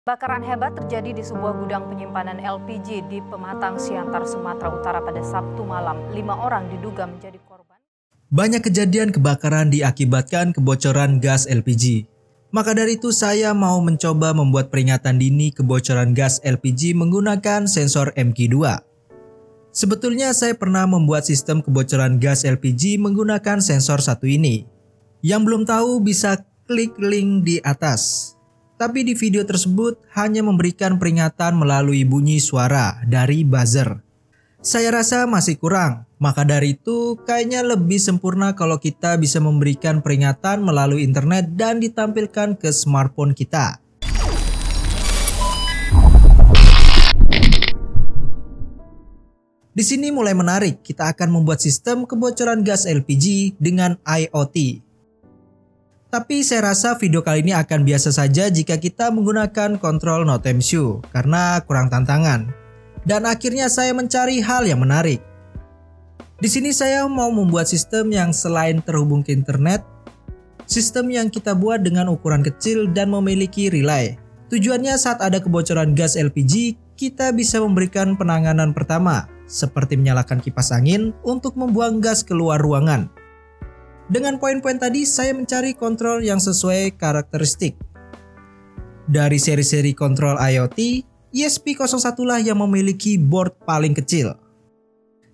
Kebakaran hebat terjadi di sebuah gudang penyimpanan LPG di Pematang Siantar, Sumatera Utara pada Sabtu malam. 5 orang diduga menjadi korban. Banyak kejadian kebakaran diakibatkan kebocoran gas LPG. Maka dari itu saya mau mencoba membuat peringatan dini kebocoran gas LPG menggunakan sensor MQ2. Sebetulnya saya pernah membuat sistem kebocoran gas LPG menggunakan sensor satu ini. Yang belum tahu bisa klik link di atas. Tapi di video tersebut hanya memberikan peringatan melalui bunyi suara dari buzzer. Saya rasa masih kurang, maka dari itu kayaknya lebih sempurna kalau kita bisa memberikan peringatan melalui internet dan ditampilkan ke smartphone kita. Di sini mulai menarik, kita akan membuat sistem kebocoran gas LPG dengan IoT. Tapi saya rasa video kali ini akan biasa saja jika kita menggunakan kontrol no time show karena kurang tantangan. Dan akhirnya saya mencari hal yang menarik. Di sini saya mau membuat sistem yang selain terhubung ke internet, sistem yang kita buat dengan ukuran kecil dan memiliki relay. Tujuannya saat ada kebocoran gas LPG, kita bisa memberikan penanganan pertama, seperti menyalakan kipas angin untuk membuang gas keluar ruangan. Dengan poin-poin tadi, saya mencari kontrol yang sesuai karakteristik. Dari seri-seri kontrol IoT, ESP01 lah yang memiliki board paling kecil.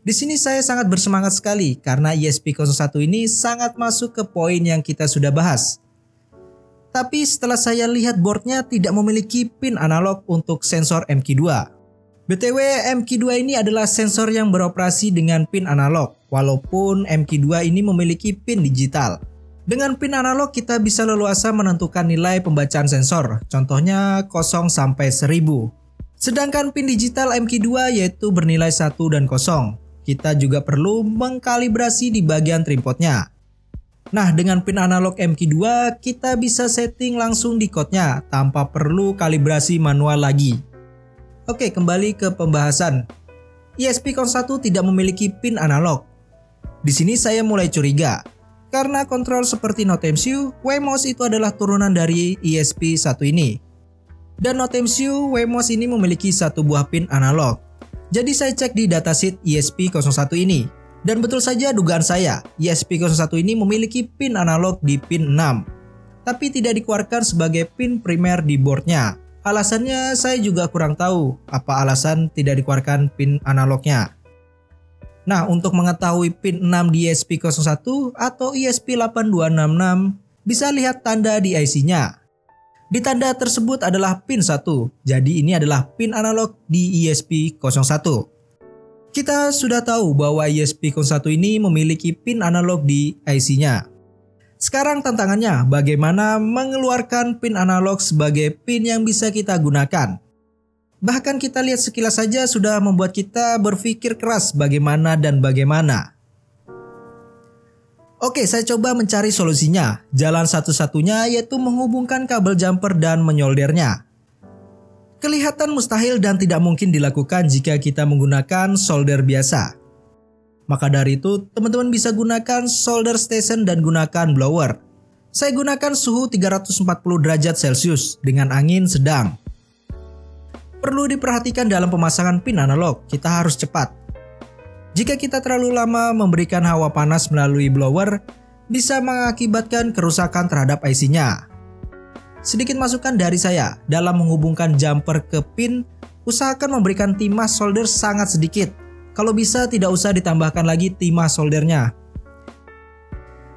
Di sini saya sangat bersemangat sekali karena ESP01 ini sangat masuk ke poin yang kita sudah bahas. Tapi setelah saya lihat boardnya tidak memiliki pin analog untuk sensor MQ2. BTW, MQ2 ini adalah sensor yang beroperasi dengan pin analog, walaupun MQ2 ini memiliki pin digital. Dengan pin analog kita bisa leluasa menentukan nilai pembacaan sensor, contohnya 0 sampai 1000. Sedangkan pin digital MQ2 yaitu bernilai 1 dan 0. Kita juga perlu mengkalibrasi di bagian trimpotnya. Nah, dengan pin analog MQ2 kita bisa setting langsung di code-nya tanpa perlu kalibrasi manual lagi. Oke, kembali ke pembahasan. ESP01 tidak memiliki pin analog. Di sini saya mulai curiga. Karena kontrol seperti Notemsu, Wemos itu adalah turunan dari ESP1 ini. Dan Notemsu, Wemos ini memiliki satu buah pin analog. Jadi saya cek di datasheet ESP01 ini. Dan betul saja dugaan saya, ESP01 ini memiliki pin analog di pin 6. Tapi tidak dikeluarkan sebagai pin primer di boardnya. Alasannya saya juga kurang tahu apa alasan tidak dikeluarkan pin analognya. Nah, untuk mengetahui pin 6 di ESP01 atau ESP8266 bisa lihat tanda di IC-nya. Di tanda tersebut adalah pin 1, jadi ini adalah pin analog di ESP01. Kita sudah tahu bahwa ESP01 ini memiliki pin analog di IC-nya. Sekarang tantangannya bagaimana mengeluarkan pin analog sebagai pin yang bisa kita gunakan. Bahkan kita lihat sekilas saja sudah membuat kita berpikir keras bagaimana dan bagaimana. Oke, saya coba mencari solusinya. Jalan satu-satunya yaitu menghubungkan kabel jumper dan menyoldernya. Kelihatan mustahil dan tidak mungkin dilakukan jika kita menggunakan solder biasa. Maka dari itu, teman-teman bisa gunakan solder station dan gunakan blower. Saya gunakan suhu 340 derajat Celcius dengan angin sedang. Perlu diperhatikan dalam pemasangan pin analog, kita harus cepat. Jika kita terlalu lama memberikan hawa panas melalui blower, bisa mengakibatkan kerusakan terhadap IC-nya. Sedikit masukan dari saya, dalam menghubungkan jumper ke pin, usahakan memberikan timah solder sangat sedikit. Kalau bisa tidak usah ditambahkan lagi timah soldernya.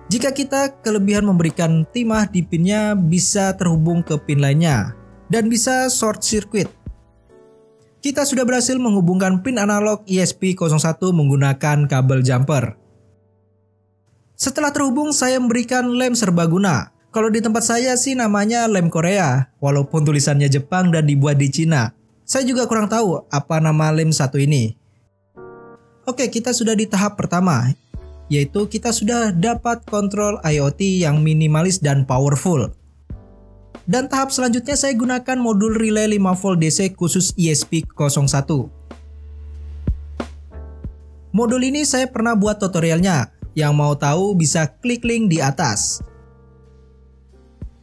Jika kita kelebihan memberikan timah di pinnya bisa terhubung ke pin lainnya dan bisa short circuit. Kita sudah berhasil menghubungkan pin analog ESP01 menggunakan kabel jumper. Setelah terhubung saya memberikan lem serbaguna. Kalau di tempat saya sih namanya lem Korea, walaupun tulisannya Jepang dan dibuat di Cina. Saya juga kurang tahu apa nama lem satu ini. Oke, kita sudah di tahap pertama, yaitu kita sudah dapat kontrol IoT yang minimalis dan powerful. Dan tahap selanjutnya saya gunakan modul relay 5V DC khusus ESP01. Modul ini saya pernah buat tutorialnya, yang mau tahu bisa klik link di atas.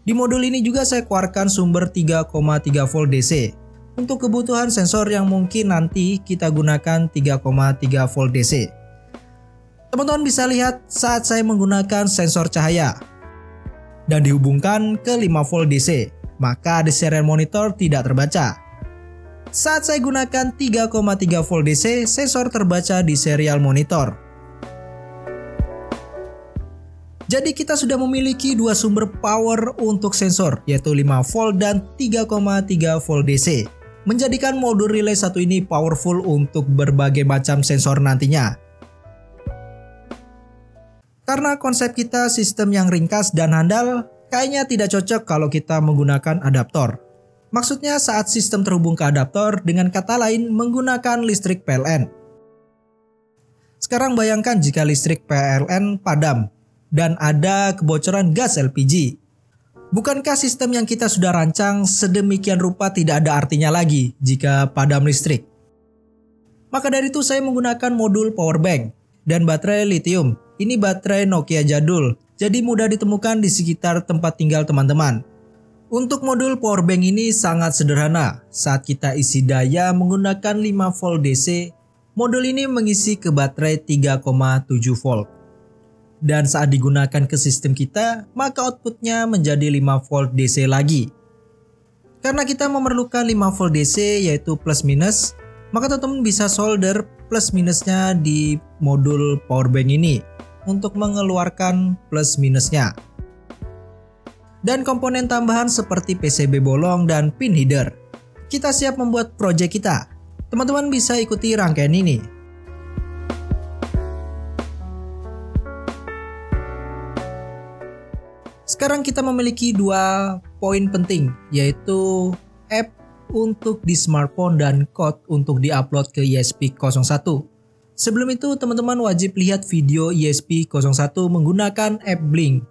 Di modul ini juga saya keluarkan sumber 3,3 volt DC. Untuk kebutuhan sensor yang mungkin nanti kita gunakan 3,3 volt DC. Teman-teman bisa lihat saat saya menggunakan sensor cahaya dan dihubungkan ke 5 volt DC, maka di serial monitor tidak terbaca. Saat saya gunakan 3,3 volt DC, sensor terbaca di serial monitor. Jadi kita sudah memiliki dua sumber power untuk sensor, yaitu 5 volt dan 3,3 volt DC. Menjadikan modul relay satu ini powerful untuk berbagai macam sensor nantinya. Karena konsep kita sistem yang ringkas dan handal, kayaknya tidak cocok kalau kita menggunakan adaptor. Maksudnya saat sistem terhubung ke adaptor, dengan kata lain menggunakan listrik PLN. Sekarang bayangkan jika listrik PLN padam dan ada kebocoran gas LPG. Bukankah sistem yang kita sudah rancang sedemikian rupa tidak ada artinya lagi jika padam listrik? Maka dari itu saya menggunakan modul power bank dan baterai lithium. Ini baterai Nokia jadul, jadi mudah ditemukan di sekitar tempat tinggal teman-teman. Untuk modul power bank ini sangat sederhana. Saat kita isi daya menggunakan 5 volt DC, modul ini mengisi ke baterai 3,7 volt. Dan saat digunakan ke sistem kita, maka outputnya menjadi 5 volt DC lagi. Karena kita memerlukan 5 volt DC yaitu plus minus, maka teman-teman bisa solder plus minusnya di modul power bank ini untuk mengeluarkan plus minusnya. Dan komponen tambahan seperti PCB bolong dan pin header. Kita siap membuat project kita. Teman-teman bisa ikuti rangkaian ini. Sekarang kita memiliki dua poin penting, yaitu app untuk di smartphone dan code untuk diupload ke ESP01. Sebelum itu teman-teman wajib lihat video ESP01 menggunakan app Blink.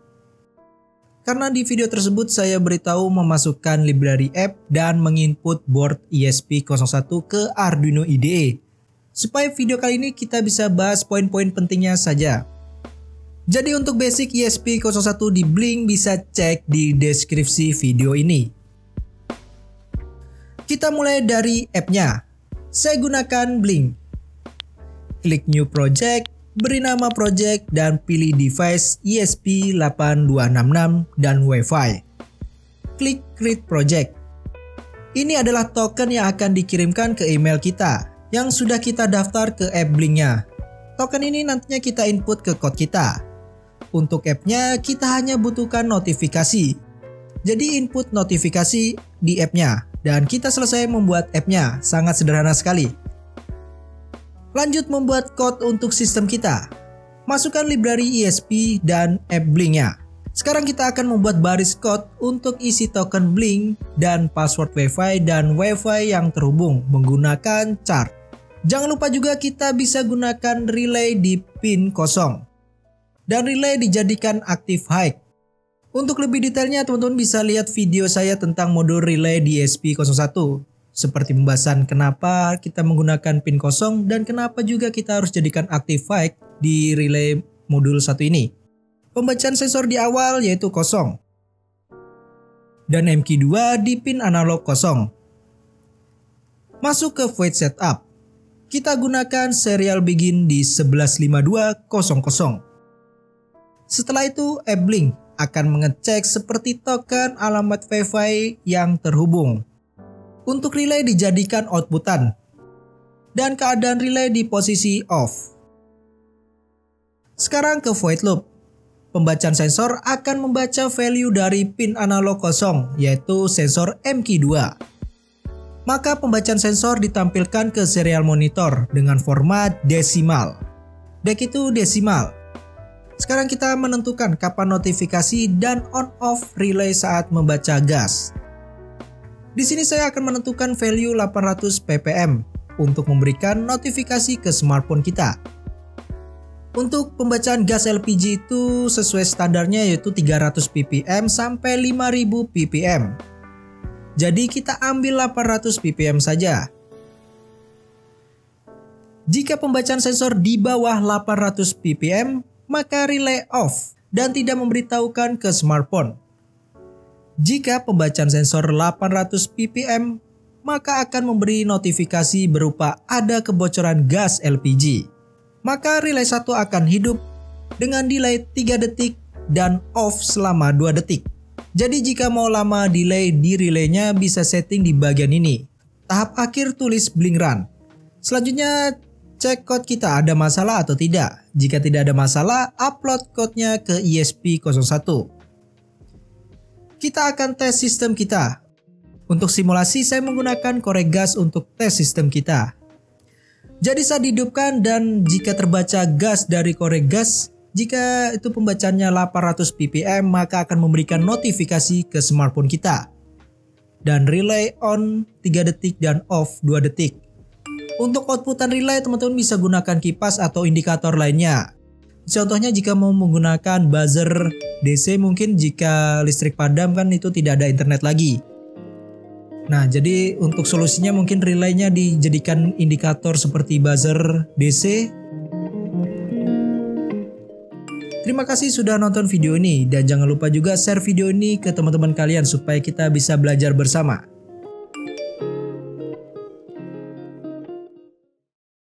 Karena di video tersebut saya beritahu memasukkan library app dan menginput board ESP01 ke Arduino IDE. Supaya video kali ini kita bisa bahas poin-poin pentingnya saja. Jadi untuk basic ESP01 di Blink bisa cek di deskripsi video ini. Kita mulai dari app-nya. Saya gunakan Blink. Klik New Project, beri nama project dan pilih device ESP8266 dan Wi-Fi. Klik Create Project. Ini adalah token yang akan dikirimkan ke email kita yang sudah kita daftar ke app Blink-nya. Token ini nantinya kita input ke code kita. Untuk app-nya kita hanya butuhkan notifikasi. Jadi input notifikasi di app-nya dan kita selesai membuat app-nya. Sangat sederhana sekali. Lanjut membuat code untuk sistem kita. Masukkan library ESP dan app Blink-nya. Sekarang kita akan membuat baris code untuk isi token Blink dan password Wi-Fi dan Wi-Fi yang terhubung menggunakan chart. Jangan lupa juga kita bisa gunakan relay di pin 0. Dan relay dijadikan active high. Untuk lebih detailnya teman-teman bisa lihat video saya tentang modul relay di ESP01. Seperti pembahasan kenapa kita menggunakan pin 0 dan kenapa juga kita harus jadikan active high di relay modul 1 ini. Pembacaan sensor di awal yaitu 0. Dan MQ2 di pin analog 0. Masuk ke void setup. Kita gunakan serial begin di 115200. Setelah itu app Blink akan mengecek seperti token alamat Wi-Fi yang terhubung. Untuk relay dijadikan outputan dan keadaan relay di posisi off. Sekarang ke void loop. Pembacaan sensor akan membaca value dari pin analog 0 yaitu sensor MQ2. Maka pembacaan sensor ditampilkan ke serial monitor dengan format desimal. DEC itu desimal. Sekarang kita menentukan kapan notifikasi dan on-off relay saat membaca gas. Di sini saya akan menentukan value 800 ppm untuk memberikan notifikasi ke smartphone kita. Untuk pembacaan gas LPG itu sesuai standarnya yaitu 300 ppm sampai 5000 ppm. Jadi kita ambil 800 ppm saja. Jika pembacaan sensor di bawah 800 ppm, maka relay off dan tidak memberitahukan ke smartphone. Jika pembacaan sensor 800 ppm, maka akan memberi notifikasi berupa ada kebocoran gas LPG. Maka relay 1 akan hidup dengan delay 3 detik dan off selama 2 detik. Jadi jika mau lama delay di relaynya bisa setting di bagian ini. Tahap akhir tulis blink run. Selanjutnya cek code kita ada masalah atau tidak. Jika tidak ada masalah, upload code-nya ke ESP01. Kita akan tes sistem kita. Untuk simulasi saya menggunakan korek gas untuk tes sistem kita. Jadi saat dihidupkan dan jika terbaca gas dari korek gas, jika itu pembacaannya 800 ppm maka akan memberikan notifikasi ke smartphone kita. Dan relay on 3 detik dan off 2 detik. Untuk outputan relay teman-teman bisa gunakan kipas atau indikator lainnya. Contohnya jika mau menggunakan buzzer DC mungkin jika listrik padam kan itu tidak ada internet lagi. Nah jadi untuk solusinya mungkin relaynya dijadikan indikator seperti buzzer DC. Terima kasih sudah nonton video ini dan jangan lupa juga share video ini ke teman-teman kalian supaya kita bisa belajar bersama.